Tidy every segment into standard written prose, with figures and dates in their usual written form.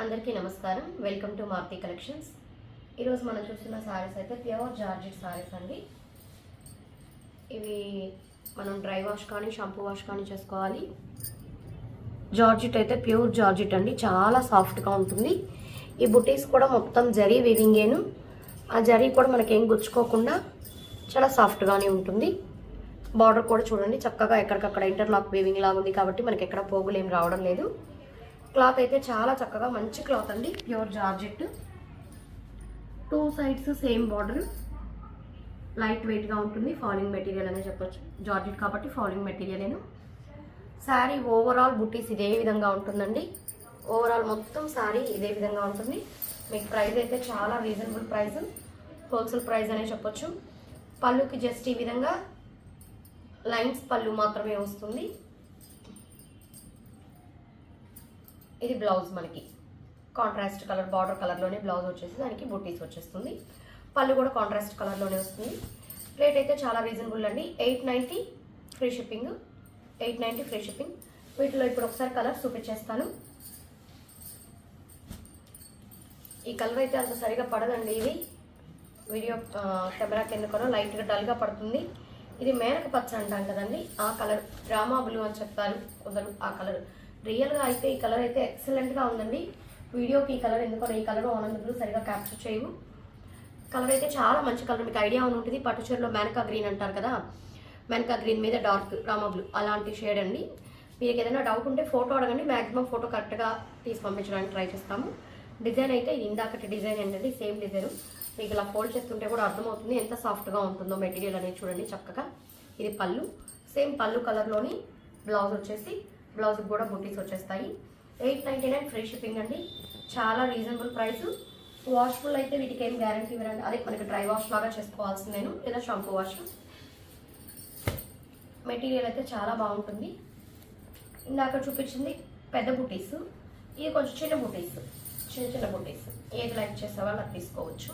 అందరికీ నమస్కారం. Welcome to Maruti collections. ఈరోజు మనం చూస్తున్న సారీస్ అయితే ప్యూర్ జార్జెట్ సారీస్ అండి. ఇవి మనం డ్రై వాష్ కానీ షాంపూ వాష్ కానీ చేసుకోవాలి. జార్జెట్ అయితే ప్యూర్ జార్జెట్ అండి, చాలా సాఫ్ట్గా ఉంటుంది. ఈ బుటీస్ కూడా మొత్తం జరీ వీవింగేను. ఆ జరీ కూడా మనకేం గుచ్చుకోకుండా చాలా సాఫ్ట్గానే ఉంటుంది. బార్డర్ కూడా చూడండి, చక్కగా ఎక్కడికక్కడ ఇంటర్లాక్ వీవింగ్ లాగా ఉంది కాబట్టి మనకి ఎక్కడ పోగులు ఏం రావడం లేదు. క్లాత్ అయితే చాలా చక్కగా మంచి క్లాత్ అండి, pure georgette. 2 sides same border, light వెయిట్గా ఉంటుంది. ఫాలింగ్ మెటీరియల్ అనే చెప్పొచ్చు, జార్జెట్ కాబట్టి ఫాలింగ్ మెటీరియల్. శారీ ఓవరాల్ బుటీస్ ఇదే విధంగా ఉంటుందండి. ఓవరాల్ మొత్తం శారీ ఇదే విధంగా ఉంటుంది. మీకు ప్రైస్ అయితే చాలా రీజనబుల్ ప్రైస్, హోల్సేల్ ప్రైస్ అనే చెప్పొచ్చు. పళ్ళుకి జస్ట్ ఈ విధంగా లైన్స్ పళ్ళు మాత్రమే వస్తుంది. ఇది బ్లౌజ్, మనకి కాంట్రాస్ట్ కలర్ బార్డర్ కలర్లోనే బ్లౌజ్ వచ్చేసి దానికి బుట్టీస్ వచ్చేస్తుంది. పళ్ళు కూడా కాంట్రాస్ట్ కలర్లోనే వస్తుంది. రేట్ అయితే చాలా రీజనబుల్ అండి. 890 ఫ్రీ షిప్పింగ్. 890 free shipping. వీటిలో ఇప్పుడు ఒకసారి కలర్ చూపించేస్తాను. ఈ కలర్ అయితే అంత సరిగా పడదండి, ఇది వీడియో కెమెరాకి ఎందుకనో లైట్గా డల్గా పడుతుంది. ఇది మేనక పచ్చ అంటాం కదండి, ఆ కలర్. డ్రామా బ్లూ అని చెప్తారు కొందరు, ఆ కలర్. రియల్గా అయితే ఈ కలర్ అయితే ఎక్సలెంట్గా ఉందండి. వీడియోకి ఈ కలర్ ఎందుకో, ఈ కలర్ ఆనంద బ్లూ సరిగా క్యాప్చర్ చేయవు. కలర్ అయితే చాలా మంచి కలర్, మీకు ఐడియా ఉంటుంది. పట్టు చీరలో మేనకా గ్రీన్ అంటారు కదా, మేనకా గ్రీన్ మీద డార్క్ రామా బ్లూ అలాంటి షేడ్ అండి. మీకు ఏదైనా డౌట్ ఉంటే ఫోటో అడగండి, మ్యాక్సిమం ఫోటో కరెక్ట్గా తీసి పంపించడానికి ట్రై చేస్తాము. డిజైన్ అయితే ఇందాకటి డిజైన్ ఏంటండి, సేమ్ డిజైన్. మీకు ఇలా ఫోల్డ్ చేస్తుంటే కూడా అర్థమవుతుంది ఎంత సాఫ్ట్గా ఉంటుందో మెటీరియల్ అనేది. చూడండి చక్కగా. ఇది పళ్ళు, సేమ్ పళ్ళు కలర్లోని బ్లౌజ్ వచ్చేసి, బ్లౌజ్కి కూడా బుటీస్ వచ్చేస్తాయి. 899 ఫ్రీ షిప్పింగ్ అండి, చాలా రీజనబుల్ ప్రైస్. వాష్ఫుల్ అయితే వీటికి ఏం గ్యారంటీ ఇవ్వరండి, అదే మనకి డ్రై వాష్ లాగా చేసుకోవాల్సిందేను, లేదా షాంపూ వాష్. మెటీరియల్ అయితే చాలా బాగుంటుంది. ఇందాక చూపించింది పెద్ద బుటీస్, ఇది కొంచెం చిన్న బుటీస్, చిన్న చిన్న బుటీస్. ఏది లైక్ చేసే వాళ్ళు అది తీసుకోవచ్చు.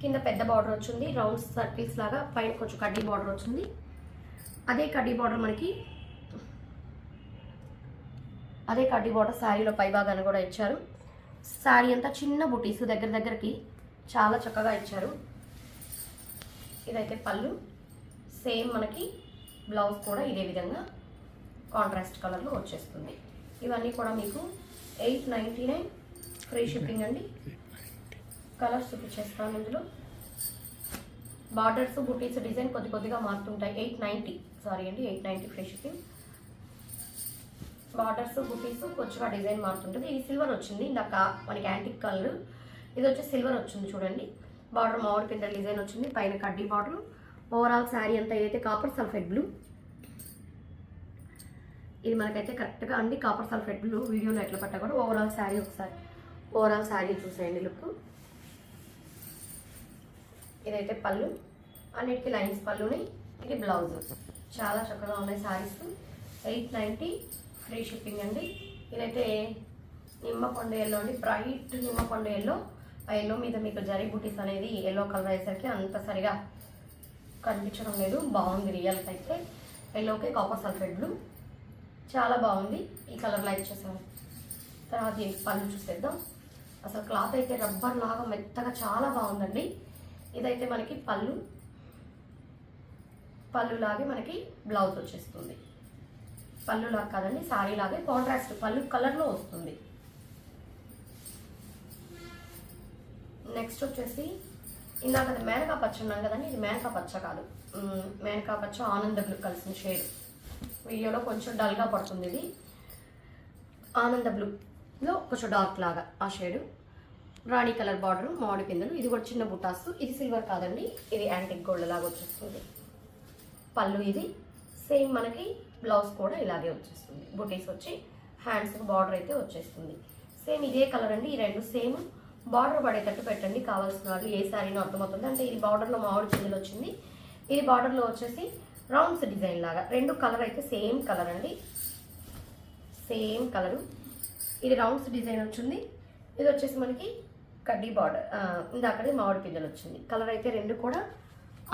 కింద పెద్ద బార్డర్ వచ్చింది, రౌండ్ సర్కిల్స్ లాగా. పైన కొంచెం కడ్డీ బార్డర్ వచ్చింది. అదే కడ్డీ బార్డర్ శారీలో పై భాగాన్ని కూడా ఇచ్చారు. శారీ అంతా చిన్న బుటీస్ దగ్గరికి చాలా చక్కగా ఇచ్చారు. ఇదైతే పళ్ళు, సేమ్ మనకి బ్లౌజ్ కూడా ఇదే విధంగా కాంట్రాస్ట్ కలర్లో వచ్చేస్తుంది. ఇవన్నీ కూడా మీకు 899 ఫ్రీ షిప్పింగ్ అండి. కలర్స్ చూపించేస్తాను. ఇందులో బార్డర్స్ బుటీస్ డిజైన్ కొద్దిగా మారుతుంటాయి. 890 ఫ్రీ షిప్పింగ్. బార్డర్స్ బుటీస్ కొంచెంగా డిజైన్ మారుతుంటుంది. ఇది సిల్వర్ వచ్చింది, ఇందాక మనకి యాంటిక్ కలర్. ఇది వచ్చి సిల్వర్ వచ్చింది చూడండి. బార్డర్ మామిడి పిందెల డిజైన్ వచ్చింది, పైన కడ్డీ బార్డర్. ఓవరాల్ శారీ అంతా ఏదైతే కాపర్ సల్ఫేట్ బ్లూ. ఇది మనకైతే కరెక్ట్గా అండి కాపర్ సల్ఫేట్ బ్లూ. వీడియోలో ఎట్లా పట్టా కూడా ఓవరాల్ శారీ ఒకసారి ఓవరాల్ శారీ చూసేయండి లుక్. ఇదైతే పళ్ళు, అన్నిటికీ లైన్స్ పళ్ళుని. ఇది బ్లౌజ్. చాలా చక్కగా ఉన్నాయి శారీస్. 890 ఫ్రీ షిప్పింగ్ అండి. ఇదైతే నిమ్మకొండ ఎల్లో అండి, బ్రైట్ నిమ్మకొండ ఎల్లో. ఆ ఎల్లో మీద మీకు జరీ బుటీస్ అనేది ఎల్లో కలర్ అయ్యేసరికి అంత సరిగా కనిపించడం లేదు. బాగుంది రియల్గా అయితే. ఎల్లోకి కాపర్ సల్ఫేట్ బ్లూ చాలా బాగుంది. ఈ కలర్ లైక్ చేసాము. తర్వాత దీనికి పళ్ళు చూసేద్దాం. అసలు క్లాత్ అయితే రబ్బర్ లాగా మెత్తగా చాలా బాగుందండి. ఇదైతే మనకి పళ్ళు లాగే మనకి బ్లౌజ్ వచ్చేస్తుంది. పళ్ళు లాగా కాదండి, సారీ లాగే కాంట్రాస్ట్ పళ్ళు కలర్లో వస్తుంది. నెక్స్ట్ వచ్చేసి ఇందాక మేనకా పచ్చ ఉన్నాం కదండి, ఇది మేనకా పచ్చ కాదు, మేనకా పచ్చ ఆనంద బ్లూ కలిసిన షేడ్. వీడియోలో కొంచెం డల్గా పడుతుంది. ఇది ఆనంద బ్లూలో కొంచెం డార్క్ లాగా ఆ షేడు. రాణి కలర్ బార్డర్, మామిడి పిందెలు. ఇది కూడా చిన్న బుటాస్. ఇది సిల్వర్ కాదండి, ఇది యాంటిక్ గోల్డ్ లాగా వచ్చేస్తుంది. పళ్ళు ఇది సేమ్, మనకి బ్లౌజ్ కూడా ఇలాగే వచ్చేస్తుంది. బుటీస్ వచ్చి హ్యాండ్స్కి బార్డర్ అయితే వచ్చేస్తుంది. సేమ్ ఇదే కలర్ అండి. ఈ రెండు సేమ్ బార్డర్ పడేటట్టు పెట్టండి కావాల్సిన వాళ్ళు. ఏ శారీనో అర్థమవుతుంది. అంటే ఇది బార్డర్లో మామిడి పిందెలు వచ్చింది, ఇది బార్డర్లో వచ్చేసి రౌండ్స్ డిజైన్ లాగా. రెండు కలర్ అయితే సేమ్ కలర్ అండి, సేమ్ కలరు. ఇది రౌండ్స్ డిజైన్ వచ్చింది, ఇది వచ్చేసి మనకి కడ్డీ బార్డర్. ఇందాకడే మామిడి పిందెలు వచ్చింది. కలర్ అయితే రెండు కూడా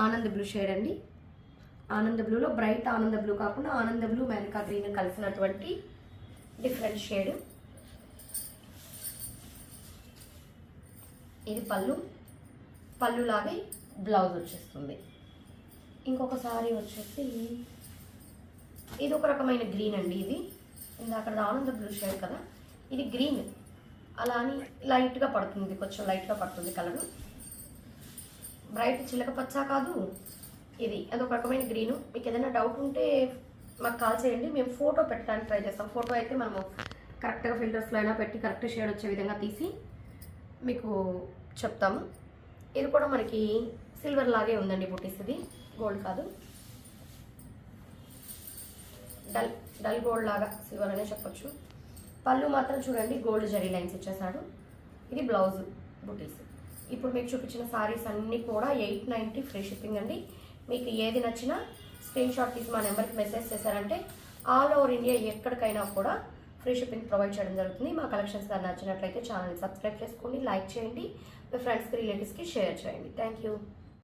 ఆనంద బ్లూ షేడ్ అండి. ఆనంద బ్లూలో బ్రైట్ ఆనంద బ్లూ కాకుండా ఆనంద బ్లూ మేనకా గ్రీన్ కలిసినటువంటి డిఫరెంట్ షేడ్. ఇది పళ్ళు లాగే బ్లౌజ్ వచ్చేస్తుంది. ఇంకొక సారీ వచ్చేసి ఇది ఒక రకమైన గ్రీన్ అండి. ఇది ఇందాక ఆనంద బ్లూ షేడ్ కదా, ఇది గ్రీన్. అలా అని లైట్గా పడుతుంది, కొంచెం లైట్గా పడుతుంది కలరు. బ్రైట్ చిలక పచ్చ కాదు ఇది, అదొక రకమైన గ్రీను. మీకు ఏదైనా డౌట్ ఉంటే మాకు కాల్ చేయండి, మేము ఫోటో పెట్టడానికి ట్రై చేస్తాం. ఫోటో అయితే మనము కరెక్ట్గా ఫిల్టర్స్లో అయినా పెట్టి కరెక్ట్ షేడ్ వచ్చే విధంగా తీసి మీకు చెప్తాము. ఇది కూడా మనకి సిల్వర్ లాగే ఉందండి బుటీస్, ఇది గోల్డ్ కాదు, డల్ గోల్డ్ లాగా సిల్వర్ అనే చెప్పొచ్చు. పళ్ళు మాత్రం చూడండి గోల్డ్ జరీ లైన్స్ ఇచ్చేసాడు. ఇది బ్లౌజ్ బుటీస్. ఇప్పుడు మీకు చూపించిన సారీస్ అన్నీ కూడా 890 ఫ్రీ షిప్పింగ్ అండి. మీకు ఏది నచ్చినా స్క్రీన్ షాట్ తీసి మా నెంబర్కి మెసేజ్ చేశారంటే ఆల్ ఓవర్ ఇండియా ఎక్కడికైనా కూడా ఫ్రీ షిప్పింగ్ ప్రొవైడ్ చేయడం జరుగుతుంది. మా కలెక్షన్స్ కానీ నచ్చినట్లయితే ఛానల్ని సబ్స్క్రైబ్ చేసుకోండి, లైక్ చేయండి, మీ ఫ్రెండ్స్కి రిలేటివ్స్కి షేర్ చేయండి. Thank you.